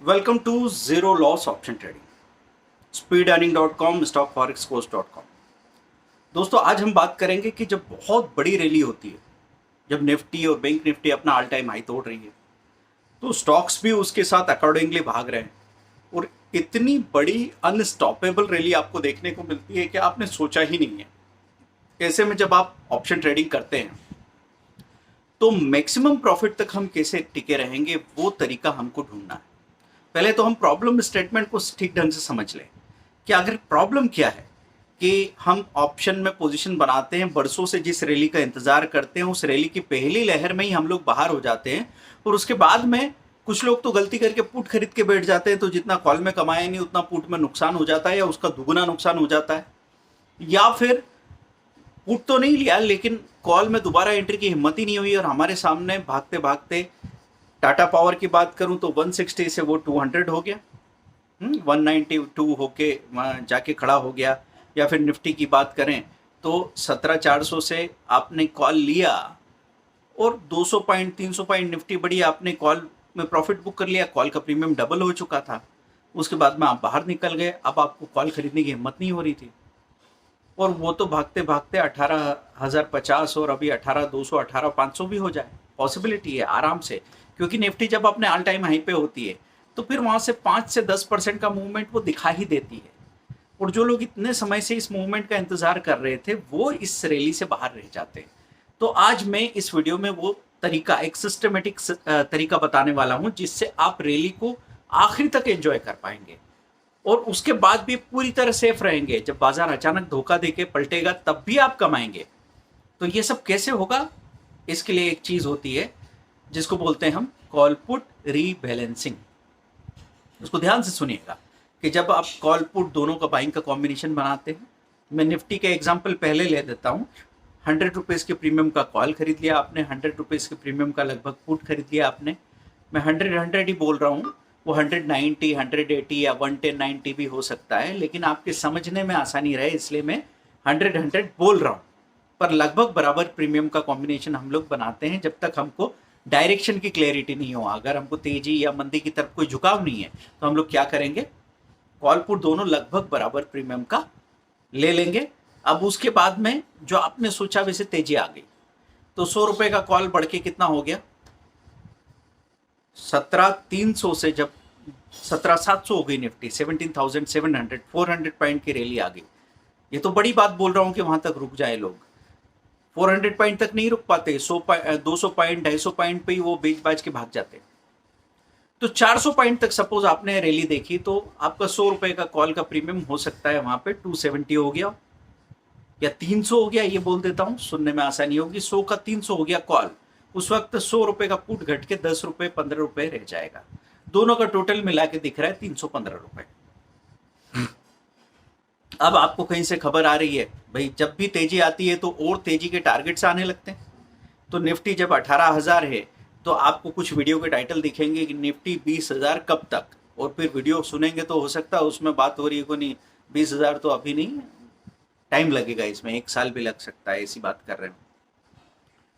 Welcome to zero loss option trading, speedearning.com, stockforexcourse.com। दोस्तों, आज हम बात करेंगे कि जब बहुत बड़ी रैली होती है, जब निफ्टी और बैंक निफ्टी अपना ऑल टाइम हाई तोड़ रही है, तो स्टॉक्स भी उसके साथ अकॉर्डिंगली भाग रहे हैं और इतनी बड़ी अनस्टॉपेबल रैली आपको देखने को मिलती है कि आपने सोचा ही नहीं है। ऐसे में जब आप ऑप्शन ट्रेडिंग करते हैं तो मैक्सिमम प्रॉफिट तक हम कैसे टिके रहेंगे, वो तरीका हमको ढूंढना है। पहले तो हम प्रॉब्लम स्टेटमेंट को ठीक ढंग से समझ लें कि अगर प्रॉब्लम क्या है कि हम ऑप्शन में पोजीशन बनाते हैं, बरसों से जिस रैली का इंतजार करते हैं उस रैली की पहली लहर में ही हम लोग बाहर हो जाते हैं और उसके बाद में कुछ लोग तो गलती करके पुट खरीद के बैठ जाते हैं, तो जितना कॉल में कमाया नहीं उतना पुट में नुकसान हो जाता है या उसका दुगुना नुकसान हो जाता है। या फिर पुट तो नहीं लिया लेकिन कॉल में दोबारा एंट्री की हिम्मत ही नहीं हुई और हमारे सामने भागते भागते टाटा पावर की बात करूं तो 160 से वो 200 हो गया, 192 होके वहाँ जाके खड़ा हो गया। या फिर निफ्टी की बात करें तो 17,400 से आपने कॉल लिया और 200 पॉइंट 300 पॉइंट निफ्टी बढ़ी, आपने कॉल में प्रॉफिट बुक कर लिया, कॉल का प्रीमियम डबल हो चुका था। उसके बाद में आप बाहर निकल गए, अब आपको कॉल खरीदने की हिम्मत नहीं हो रही थी और वो तो भागते भागते 18,050 और अभी 18,200 18,500 भी हो जाए, पॉसिबिलिटी है आराम से। क्योंकि निफ्टी जब अपने ऑल टाइम हाई पे होती है तो फिर वहां से 5 से 10% का मूवमेंट वो दिखा ही देती है और जो लोग इतने समय से इस मूवमेंट का इंतजार कर रहे थे वो इस रैली से बाहर रह जाते हैं। तो आज मैं इस वीडियो में वो तरीका, एक सिस्टमेटिक तरीका बताने वाला हूं जिससे आप रैली को आखिरी तक एंजॉय कर पाएंगे और उसके बाद भी पूरी तरह सेफ रहेंगे। जब बाजार अचानक धोखा देके पलटेगा तब भी आप कमाएंगे। तो ये सब कैसे होगा, इसके लिए एक चीज होती है जिसको बोलते हैं हम कॉल पुट रीबैलेंसिंग। उसको ध्यान से सुनिएगा कि जब आप कॉल पुट दोनों का बाइंग का कॉम्बिनेशन बनाते हैं, मैं निफ्टी का एग्जांपल पहले ले देता हूं। 100 रुपीज़ के प्रीमियम का कॉल खरीद लिया आपने, 100 रुपीज़ के प्रीमियम का लगभग पुट खरीद लिया आपने। मैं 100 ही बोल रहा हूँ, वो 190 180 या 110 90 भी हो सकता है, लेकिन आपके समझने में आसानी रहे इसलिए मैं 100 बोल रहा हूँ। पर लगभग बराबर प्रीमियम का कॉम्बिनेशन हम लोग बनाते हैं जब तक हमको डायरेक्शन की क्लैरिटी नहीं हो। अगर हमको तेजी या मंदी की तरफ कोई झुकाव नहीं है तो हम लोग क्या करेंगे, कॉल पुट दोनों लगभग बराबर प्रीमियम का ले लेंगे। अब उसके बाद में जो आपने सोचा वैसे तेजी आ गई तो 100 रुपए का कॉल बढ़ के कितना हो गया, 17,300 से जब 17,700 हो गई निफ्टी, 17,700 400 पॉइंट की रैली आ गई। ये तो बड़ी बात बोल रहा हूं कि वहां तक रुक जाए लोग, 400 पॉइंट तक नहीं रुक पाते, 200 पॉइंट 250 पॉइंट पे ही वो बेच बाज के भाग जाते। तो 400 पॉइंट तक सपोज आपने रैली देखी तो आपका 100 रुपए का कॉल का प्रीमियम हो सकता है वहां पे 270 हो गया या 300 हो गया, ये बोल देता हूं सुनने में आसानी होगी। 100 का 300 हो गया कॉल, उस वक्त 100 रुपए का पुट घट के 10 रुपए 15 रुपए रह जाएगा। दोनों का टोटल मिला के दिख रहा है 315 रुपए। अब आपको कहीं से खबर आ रही है भाई, जब भी तेजी आती है तो और तेजी के टारगेट्स आने लगते हैं। तो निफ्टी जब 18,000 है तो आपको कुछ वीडियो के टाइटल दिखेंगे कि निफ्टी 20,000 कब तक, और फिर वीडियो सुनेंगे तो हो सकता है उसमें बात हो रही है को नहीं 20,000 तो अभी नहीं, टाइम लगेगा, इसमें 1 साल भी लग सकता है, ऐसी बात कर रहे हैं।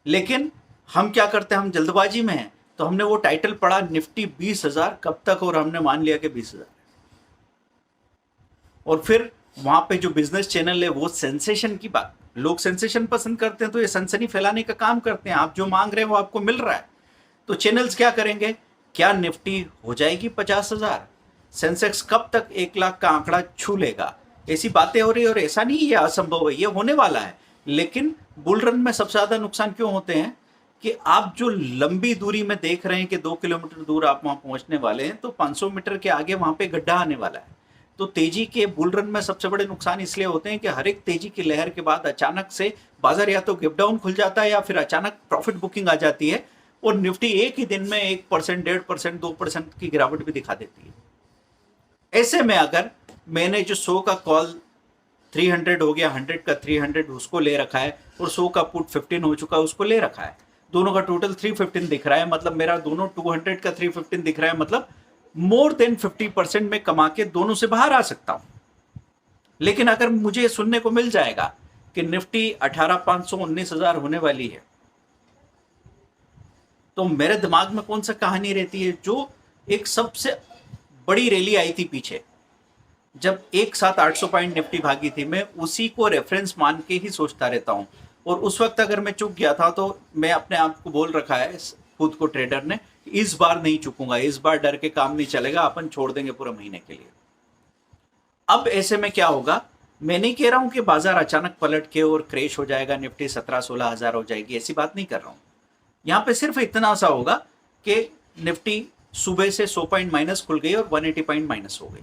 लेकिन हम क्या करते हैं, हम जल्दबाजी में हैं तो हमने वो टाइटल पढ़ा निफ्टी 20,000 कब तक और हमने मान लिया कि 20,000, और फिर वहां पे जो बिजनेस चैनल है वो सेंसेशन की बात, लोग सेंसेशन पसंद करते हैं तो ये सनसनी फैलाने का काम करते हैं। आप जो मांग रहे हैं वो आपको मिल रहा है तो चैनल्स क्या करेंगे, क्या निफ्टी हो जाएगी 50,000, सेंसेक्स कब तक 1 लाख का आंकड़ा छू लेगा, ऐसी बातें हो रही है। और ऐसा नहीं ये असंभव है, ये होने वाला है। लेकिन बुल रन में सबसे ज्यादा नुकसान क्यों होते हैं कि आप जो लंबी दूरी में देख रहे हैं कि 2 किलोमीटर दूर आप वहां पहुंचने वाले हैं तो 500 मीटर के आगे वहां पे गड्ढा आने वाला है। तो तेजी के बुल रन में सबसे बड़े नुकसान इसलिए होते हैं कि हर एक तेजी की लहर के बाद अचानक से बाजार या तो गिव डाउन खुल जाता है या फिर अचानक प्रॉफिट बुकिंग आ जाती है और निफ्टी एक ही दिन में 1% 1.5% 2% की गिरावट भी दिखा देती है। ऐसे में अगर मैंने जो 100 का कॉल 300 हो गया, 100 का 300 उसको ले रखा है और 100 का पुट 15 हो चुका है उसको ले रखा है, दोनों का टोटल 315 दिख रहा है, मतलब मेरा दोनों 200 का 315 दिख रहा है, मतलब मोर देन 50% में कमा के दोनों से बाहर आ सकता हूं। लेकिन अगर मुझे सुनने को मिल जाएगा कि निफ्टी 18,500 19,000 होने वाली है तो मेरे दिमाग में कौन सा कहानी रहती है, जो एक सबसे बड़ी रैली आई थी पीछे, जब एक साथ 800 पॉइंट निफ्टी भागी थी, मैं उसी को रेफरेंस मान के ही सोचता रहता हूँ। और उस वक्त अगर मैं चूक गया था तो मैं अपने आप को बोल रखा है, खुद को ट्रेडर ने, इस बार नहीं चूकूंगा, इस बार डर के काम नहीं चलेगा, अपन छोड़ देंगे पूरे महीने के लिए। अब ऐसे में क्या होगा, मैं नहीं कह रहा हूं कि बाजार अचानक पलट के और क्रैश हो जाएगा, निफ्टी 17-16 हजार हो जाएगी, ऐसी बात नहीं कर रहा हूं। यहां पे सिर्फ इतना सा होगा कि निफ्टी सुबह से 100 पॉइंट माइनस खुल गई और 180 पॉइंट माइनस हो गई।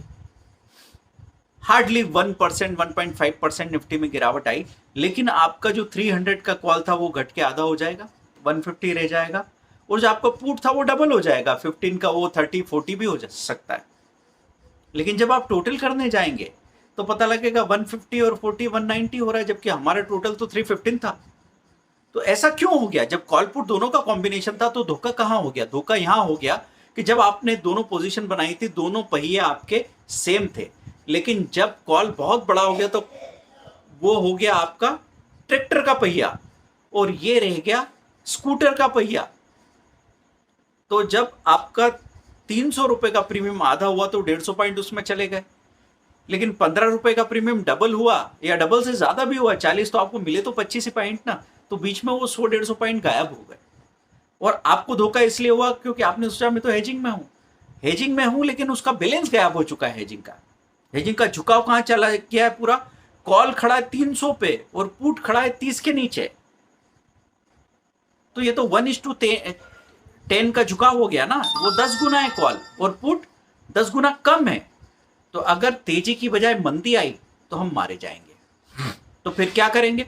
हार्डली 1%, 1.5% निफ्टी में गिरावट आई, लेकिन आपका जो 300 का कॉल था वो घट के आधा हो जाएगा, 150 रह जाएगा, और जो आपका पुट था वो डबल हो जाएगा, 15 का वो 30, 40 भी हो सकता है। लेकिन जब आप टोटल करने जाएंगे तो पता लगेगा 150 और 40 190 हो रहा है, जबकि हमारा टोटल तो 315 था। तो ऐसा क्यों हो गया? जब कॉल पुट दोनों का कॉम्बिनेशन था तो धोखा कहां हो गया? धोखा यहां हो गया कि जब आपने दोनों पोजीशन बनाई थी, दोनों पहिए आपके सेम थे, लेकिन जब कॉल बहुत बड़ा हो गया तो वो हो गया आपका ट्रैक्टर का पहिया और ये रह गया स्कूटर का पहिया। तो जब आपका 300 रुपए का प्रीमियम आधा हुआ तो 150 पॉइंट उसमें चले गए, लेकिन 15 रुपए का प्रीमियम डबल हुआ या डबल से ज्यादा भी हुआ, 40, तो आपको मिले तो 25 ही पॉइंट ना, तो बीच में वो 100-150 पॉइंट गायब हो गए। और आपको धोखा इसलिए हुआ क्योंकि आपने सोचा मैं तो हेजिंग में हूं, हेजिंग में हूं, लेकिन उसका बैलेंस गायब हो चुका है। हेजिंग का झुकाव कहां चला गया है? पूरा कॉल खड़ा है 300 पे और पुट खड़ा है 30 के नीचे, तो ये तो 1:10 का झुकाव हो गया ना, वो 10 गुना है कॉल और पुट 10 गुना कम है। तो अगर तेजी की बजाय मंदी आई तो हम मारे जाएंगे। तो फिर क्या करेंगे?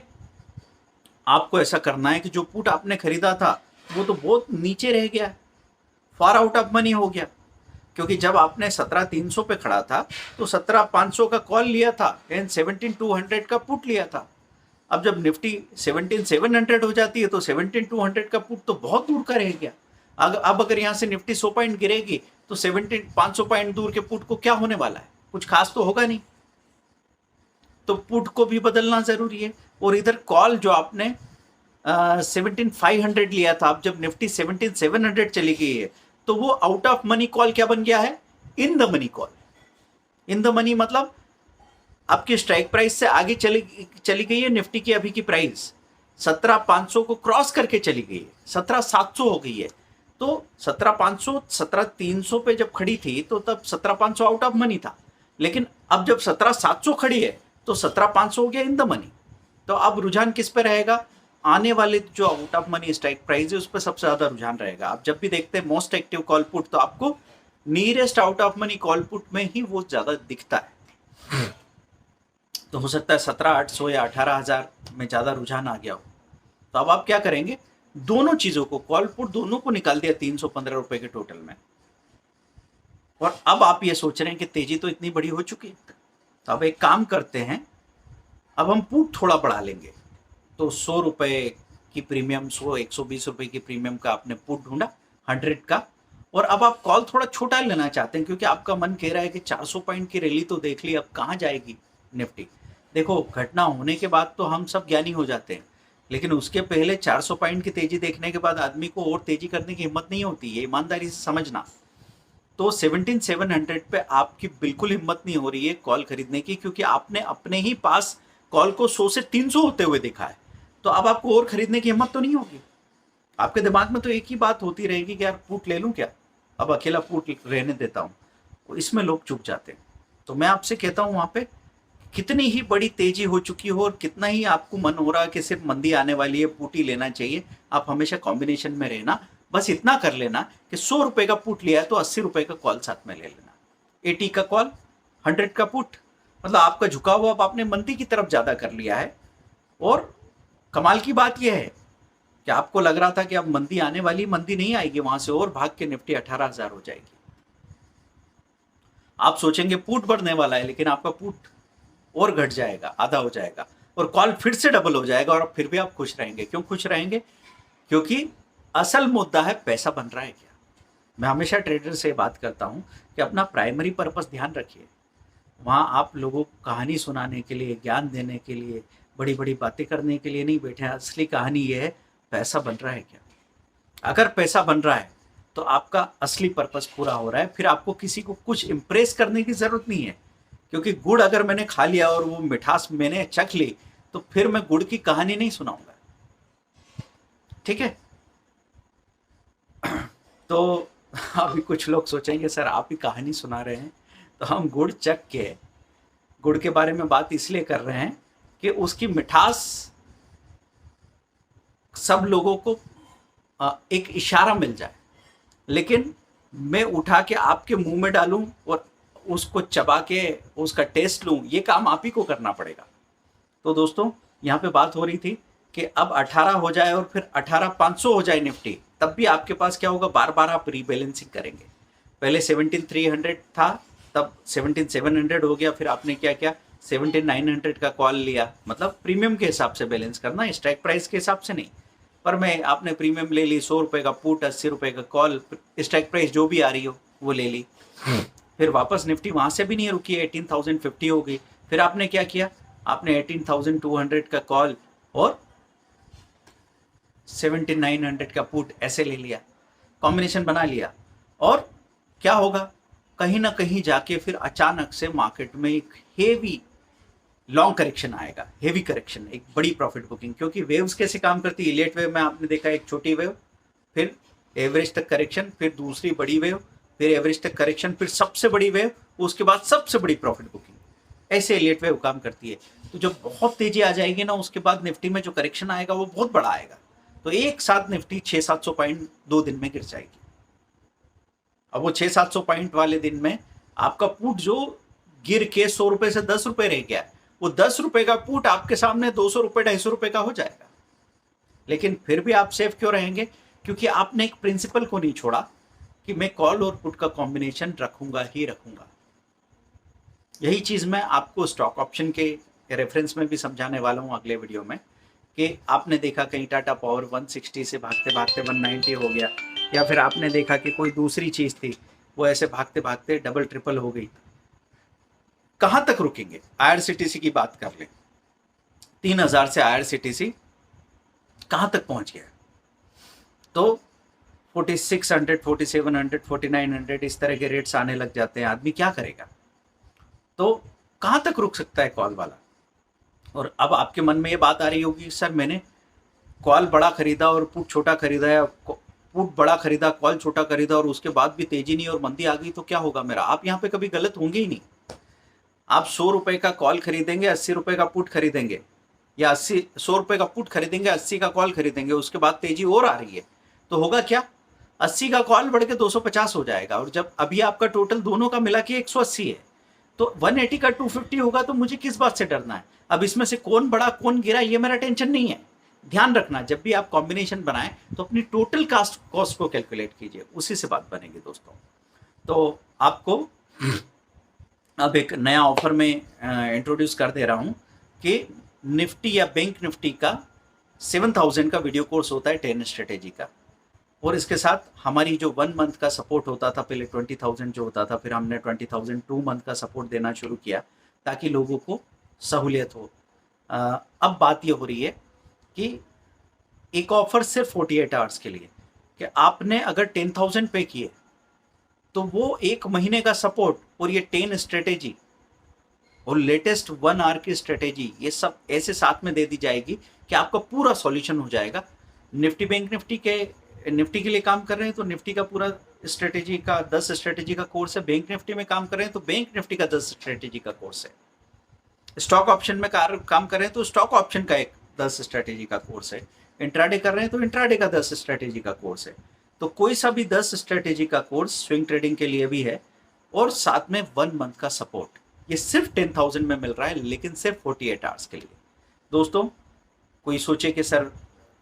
आपको ऐसा करना है कि जो पुट आपने खरीदा था वो तो बहुत नीचे रह गया, फार आउट ऑफ मनी हो गया, क्योंकि जब आपने 17,300 पे खड़ा था तो 17,500 का कॉल लिया था एंड 17,200 का पुट लिया था। अब जब निफ्टी 17,700 हो जाती है तो 17,200 का पुट तो बहुत दूर का रह गया। अब अगर यहाँ से निफ्टी 100 पॉइंट गिरेगी तो 17,500 पॉइंट दूर के पुट को क्या होने वाला है? कुछ खास तो होगा नहीं। तो पुट को भी बदलना जरूरी है। और इधर कॉल जो आपने 17,500 लिया था, अब जब निफ्टी 17,700 चली गई है तो वो आउट ऑफ मनी कॉल क्या बन गया है? In the money call. In the money मतलब आपकी स्ट्राइक प्राइस से आगे चली गई है निफ्टी की अभी की प्राइस, 17,500 को क्रॉस करके चली गई है, 17,700 हो गई है। तो 17,500 17,300 पे जब खड़ी थी तो तब 17,500 आउट ऑफ मनी था, लेकिन अब जब 17,700 खड़ी है तो 17,500 हो गया इन द मनी। तो अब रुझान किस पे रहेगा? आने वाले जो out of money strike price है उस पर सबसे ज्यादा रुझान रहेगा। आप जब भी देखते हैं मोस्ट एक्टिव कॉल पुट तो आपको nearest out of money call put में ही वो ज्यादा दिखता है। तो हो सकता है 17,800 या 18,000 में ज्यादा रुझान आ गया हो। तो अब आप क्या करेंगे? दोनों चीजों को, कॉल पुट दोनों को निकाल दिया 315 रुपए के टोटल में, और अब आप ये सोच रहे हैं कि तेजी तो इतनी बड़ी हो चुकी है, तो अब एक काम करते हैं, अब हम पुट थोड़ा बढ़ा लेंगे। तो 100 रुपए की प्रीमियम, 120 रुपए की प्रीमियम का आपने पुट ढूंढा 100 का, और अब आप कॉल थोड़ा छोटा लेना चाहते हैं क्योंकि आपका मन कह रहा है कि 400 पॉइंट की रैली तो देख ली, अब कहाँ जाएगी निफ्टी। देखो, घटना होने के बाद तो हम सब ज्ञानी हो जाते हैं, लेकिन उसके पहले 400 पॉइंट की तेजी देखने के बाद आदमी को और तेजी करने की हिम्मत नहीं होती, ये ईमानदारी से समझना। तो 17,700 पे आपकी बिल्कुल हिम्मत नहीं हो रही है कॉल खरीदने की, क्योंकि आपने अपने ही पास कॉल को 100 से 300 होते हुए देखा है। तो अब आपको और खरीदने की हिम्मत तो नहीं होगी। आपके दिमाग में तो एक ही बात होती रहेगी कि यार पुट ले लूं क्या, अब अकेला पुट रहने देता हूं। इसमें लोग चुप जाते हैं। तो मैं आपसे कहता हूं, वहां पे कितनी ही बड़ी तेजी हो चुकी हो और कितना ही आपको मन हो रहा है कि सिर्फ मंदी आने वाली है, पुट ही लेना चाहिए, आप हमेशा कॉम्बिनेशन में रहना। बस इतना कर लेना कि 100 रुपए का पुट लिया है तो 80 रुपए का कॉल साथ में ले लेना। 80 का कॉल, 100 का पुट, मतलब आपका झुकाव हुआ, आपने मंदी की तरफ ज्यादा कर लिया है। और कमाल की बात यह है कि आपको लग रहा था कि अब मंदी आने वाली, मंदी नहीं आएगी, वहां से और भाग के निफ्टी 18,000 हो जाएगी। आप सोचेंगे पुट बढ़ने वाला है, लेकिन आपका पुट और घट जाएगा, आधा हो जाएगा, और कॉल फिर से डबल हो जाएगा, और फिर भी आप खुश रहेंगे। क्यों खुश रहेंगे? क्योंकि असल मुद्दा है पैसा बन रहा है क्या। मैं हमेशा ट्रेडर से बात करता हूं कि अपना प्राइमरी पर्पस ध्यान रखिए। वहां आप लोगों को कहानी सुनाने के लिए, ज्ञान देने के लिए, बड़ी बड़ी बातें करने के लिए नहीं बैठे हैं। असली कहानी यह है, पैसा बन रहा है क्या। अगर पैसा बन रहा है तो आपका असली पर्पस पूरा हो रहा है। फिर आपको किसी को कुछ इम्प्रेस करने की जरूरत नहीं है, क्योंकि गुड़ अगर मैंने खा लिया और वो मिठास मैंने चख ली तो फिर मैं गुड़ की कहानी नहीं सुनाऊंगा। ठीक है। तो अभी कुछ लोग सोचेंगे सर आप ही कहानी सुना रहे हैं, तो हम गुड़ चख के गुड़ के बारे में बात इसलिए कर रहे हैं कि उसकी मिठास सब लोगों को एक इशारा मिल जाए, लेकिन मैं उठा के आपके मुंह में डालूं और उसको चबा के उसका टेस्ट लूं, ये काम आप ही को करना पड़ेगा। तो दोस्तों यहाँ पे बात हो रही थी कि अब 18 हो जाए और फिर 18,500 हो जाए निफ्टी, तब भी आपके पास क्या होगा, बार बार आप रीबैलेंसिंग करेंगे। पहले 17,300 था, तब 17,700 हो गया, फिर आपने क्या किया 17,900 का कॉल लिया, मतलब प्रीमियम के हिसाब से बैलेंस करना, स्ट्राइक प्राइस के हिसाब से नहीं। पर मैं आपने प्रीमियम ले ली, 100 रुपये का पुट, 80 रुपये का कॉल, स्ट्राइक प्राइस जो भी आ रही हो वो ले ली। फिर वापस निफ्टी वहां से भी नहीं रुकी, 18,050 हो गई। फिर आपने क्या किया, आपने 18,200 का कॉल और 17,900 का पुट ऐसे ले लिया, कॉम्बिनेशन बना लिया। और क्या होगा, कहीं ना कहीं जाके फिर अचानक से मार्केट में एक हेवी लॉन्ग करेक्शन आएगा, हेवी करेक्शन, एक बड़ी प्रॉफिट बुकिंग। क्योंकि वेव्स कैसे काम करती है, लेट वेव में आपने देखा एक छोटी वेव, फिर एवरेज तक करेक्शन, फिर दूसरी बड़ी वेव, फिर एवरेज तक करेक्शन, फिर सबसे बड़ी वेव, उसके बाद सबसे बड़ी प्रॉफिट बुकिंग। ऐसे लेट वेव काम करती है। तो जब बहुत तेजी आ जाएगी ना, उसके बाद निफ्टी में जो करेक्शन आएगा वो बहुत बड़ा आएगा। तो एक साथ निफ्टी 600-700 पॉइंट 2 दिन में गिर जाएगी। अब वो 600-700 पॉइंट वाले दिन में आपका पुट जो गिर के 100 रुपए से 10 रुपए रह गया, वो 10 रुपए का पुट आपके सामने 200 रुपए 250 रुपए का हो जाएगा। लेकिन फिर भी आप सेफ क्यों रहेंगे, क्योंकि आपने एक प्रिंसिपल को नहीं छोड़ा कि मैं कॉल और पुट का कॉम्बिनेशन रखूंगा ही रखूंगा। यही चीज मैं आपको स्टॉक ऑप्शन के रेफरेंस में भी समझाने वाला हूं अगले वीडियो में, कि आपने देखा कहीं टाटा पावर 160 से भागते भागते 190 हो गया, या फिर आपने देखा कि कोई दूसरी चीज थी वो ऐसे भागते भागते डबल ट्रिपल हो गई। कहां तक रुकेंगे। आईआरसीटीसी की बात कर ले, 3,000 से आईआरसीटीसी कहां तक पहुंच गया, तो 4600, 4700, 4900 इस तरह के रेट्स आने लग जाते हैं। आदमी क्या करेगा। तो कहां तक रुक सकता है कॉल वाला। और अब आपके मन में ये बात आ रही होगी, सर मैंने कॉल बड़ा खरीदा और पुट छोटा खरीदा, या पुट बड़ा खरीदा कॉल छोटा खरीदा और उसके बाद भी तेजी नहीं और मंदी आ गई, तो क्या होगा मेरा। आप यहाँ पे कभी गलत होंगे ही नहीं। आप 100 रुपए का कॉल खरीदेंगे, 80 रुपए का पुट खरीदेंगे, या 100 रुपए का पुट खरीदेंगे, 80 का कॉल खरीदेंगे, उसके बाद तेजी और आ रही है, तो होगा क्या, 80 का कॉल बढ़ के 250 हो जाएगा। और जब अभी आपका टोटल दोनों का मिला के 180 है, तो 180 का 250 होगा, तो मुझे किस बात से डरना है। अब इसमें से कौन बड़ा कौन गिरा ये मेरा टेंशन नहीं है। ध्यान रखना, जब भी आप कॉम्बिनेशन बनाएं तो अपनी टोटल कॉस्ट को कैलकुलेट कीजिए, उसी से बात बनेगी दोस्तों। तो आपको अब एक नया ऑफर में इंट्रोड्यूस कर दे रहा हूं कि निफ्टी या बैंक निफ्टी का 7,000 का वीडियो कोर्स होता है 10 स्ट्रेटेजी का, और इसके साथ हमारी जो 1 मंथ का सपोर्ट होता था, पहले 20,000 जो होता था, फिर हमने 20,000 2 मंथ का सपोर्ट देना शुरू किया ताकि लोगों को सहूलियत हो। अब बात ये हो रही है कि एक ऑफर सिर्फ 48 आवर्स के लिए, कि आपने अगर 10,000 पे किए तो वो 1 महीने का सपोर्ट और ये 10 स्ट्रेटेजी और लेटेस्ट 1 आवर की स्ट्रेटेजी, ये सब ऐसे साथ में दे दी जाएगी कि आपका पूरा सॉल्यूशन हो जाएगा। निफ्टी बैंक निफ्टी के लिए काम कर रहे हैं तो निफ्टी का पूरा स्ट्रेटेजी का 10 स्ट्रेटेजी का कोर्स है, बैंक निफ्टी में काम कर रहे हैं तो बैंक निफ्टी का 10 स्ट्रेटेजी का कोर्स है, स्टॉक ऑप्शन में काम कर रहे हैं तो स्टॉक ऑप्शन का एक 10 स्ट्रेटेजी का कोर्स है, इंट्राडे कर रहे हैं तो इंट्राडे का 10 स्ट्रेटेजी का कोर्स है। तो कोई सा भी 10 स्ट्रेटेजी का कोर्स स्विंग ट्रेडिंग के लिए भी है, और साथ में 1 मंथ का सपोर्ट, ये सिर्फ 10,000 में मिल रहा है, लेकिन सिर्फ 48 आवर्स के लिए। दोस्तों कोई सोचे कि सर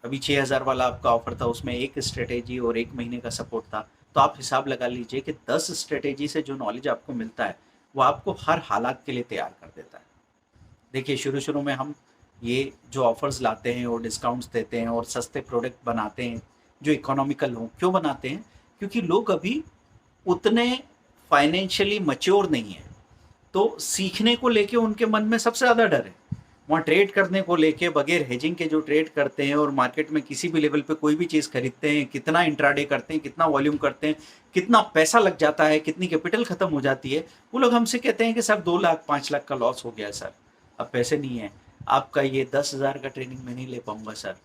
अभी 6,000 वाला आपका ऑफर था, उसमें एक स्ट्रेटेजी और 1 महीने का सपोर्ट था, तो आप हिसाब लगा लीजिए कि 10 स्ट्रेटेजी से जो नॉलेज आपको मिलता है वो आपको हर हालात के लिए तैयार कर देता है। देखिए शुरू में हम ये जो ऑफर्स लाते हैं और डिस्काउंट्स देते हैं और सस्ते प्रोडक्ट बनाते हैं जो इकोनॉमिकल हों, क्यों बनाते हैं, क्योंकि लोग अभी उतने फाइनेंशियली मैच्योर नहीं है, तो सीखने को लेके उनके मन में सबसे ज़्यादा डर है। वहाँ ट्रेड करने को लेके बगैर हेजिंग के जो ट्रेड करते हैं और मार्केट में किसी भी लेवल पे कोई भी चीज़ खरीदते हैं, कितना इंट्राडे करते हैं, कितना वॉल्यूम करते हैं, कितना पैसा लग जाता है, कितनी कैपिटल खत्म हो जाती है, वो लोग हमसे कहते हैं कि सर 2 लाख 5 लाख का लॉस हो गया सर, अब पैसे नहीं है, आपका ये 10,000 का ट्रेनिंग मैं नहीं ले पाऊंगा सर।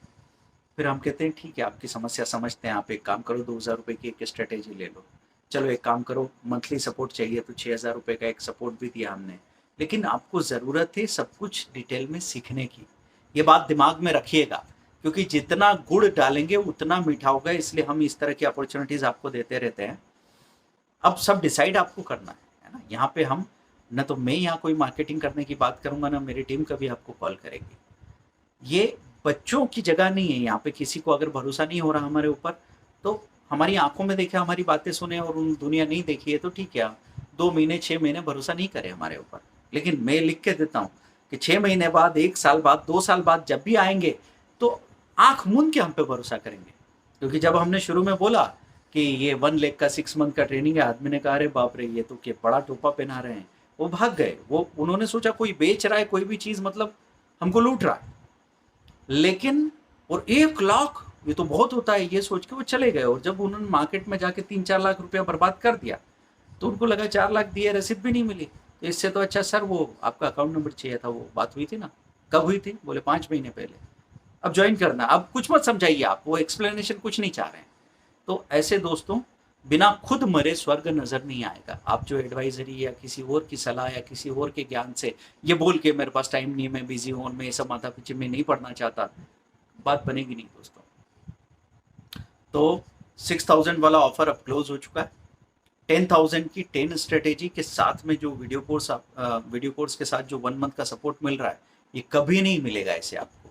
फिर हम कहते हैं ठीक है, आपकी समस्या समझते हैं, आप एक काम करो, 2,000 रुपये की एक स्ट्रेटेजी ले लो। चलो एक काम करो, मंथली सपोर्ट चाहिए तो 6,000 रुपये का एक सपोर्ट भी दिया हमने, लेकिन आपको ज़रूरत है सब कुछ डिटेल में सीखने की। ये बात दिमाग में रखिएगा, क्योंकि जितना गुड़ डालेंगे उतना मीठा होगा, इसलिए हम इस तरह की अपॉर्चुनिटीज़ आपको देते रहते हैं। अब सब डिसाइड आपको करना है ना। यहाँ पे हम न तो मैं यहाँ कोई मार्केटिंग करने की बात करूंगा, ना मेरी टीम कभी आपको कॉल करेगी। ये बच्चों की जगह नहीं है। यहाँ पे किसी को अगर भरोसा नहीं हो रहा हमारे ऊपर, तो हमारी आंखों में देखे, हमारी बातें सुने और उन दुनिया नहीं देखी है तो ठीक है, 2 महीने 6 महीने भरोसा नहीं करे हमारे ऊपर, लेकिन मैं लिख के देता हूँ कि 6 महीने बाद, 1 साल बाद, 2 साल बाद जब भी आएंगे तो आंख मूंद के हम पे भरोसा करेंगे। क्योंकि जब हमने शुरू में बोला कि ये 1 लाख का 6 मंथ का ट्रेनिंग है, आदमी ने कहा अरे बाप रे, ये तो क्या बड़ा टोपा पहना रहे हैं, वो भाग गए। वो उन्होंने सोचा कोई बेच रहा है कोई भी चीज़, मतलब हमको लूट रहा है। लेकिन और 1 लाख ये तो बहुत होता है, ये सोच के वो चले गए। और जब उन्होंने मार्केट में जाके 3-4 लाख रुपया बर्बाद कर दिया तो उनको लगा 4 लाख दिए, रसीद भी नहीं मिली। तो इससे तो अच्छा सर वो आपका अकाउंट नंबर चाहिए था, वो बात हुई थी ना, कब हुई थी? बोले 5 महीने पहले। अब ज्वाइन करना, अब कुछ मत समझाइए, आप वो एक्सप्लेनेशन कुछ नहीं चाह रहे हैं। तो ऐसे दोस्तों, बिना खुद मरे स्वर्ग नजर नहीं आएगा। आप जो एडवाइजरी या किसी और की सलाह या किसी और के ज्ञान से ये बोल के मेरे पास टाइम नहीं है, मैं बिजी हूँ, मैं ये सब माथा पीछे में नहीं पढ़ना चाहता, बात बनेगी नहीं दोस्तों। तो 6,000 वाला ऑफर अब क्लोज हो चुका है। 10,000 की 10 स्ट्रेटेजी के साथ में जो वीडियो कोर्स के साथ जो 1 मंथ का सपोर्ट मिल रहा है, ये कभी नहीं मिलेगा ऐसे आपको।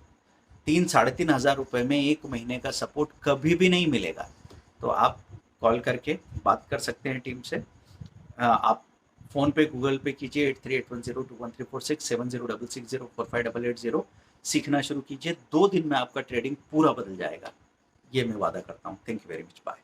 3-3,500 रुपये में 1 महीने का सपोर्ट कभी भी नहीं मिलेगा। तो आप कॉल करके बात कर सकते हैं टीम से। आप फ़ोन पे गूगल पे कीजिए 8381021346 7066045880, सीखना शुरू कीजिए। 2 दिन में आपका ट्रेडिंग पूरा बदल जाएगा, ये मैं वादा करता हूँ। Thank you very much, bye.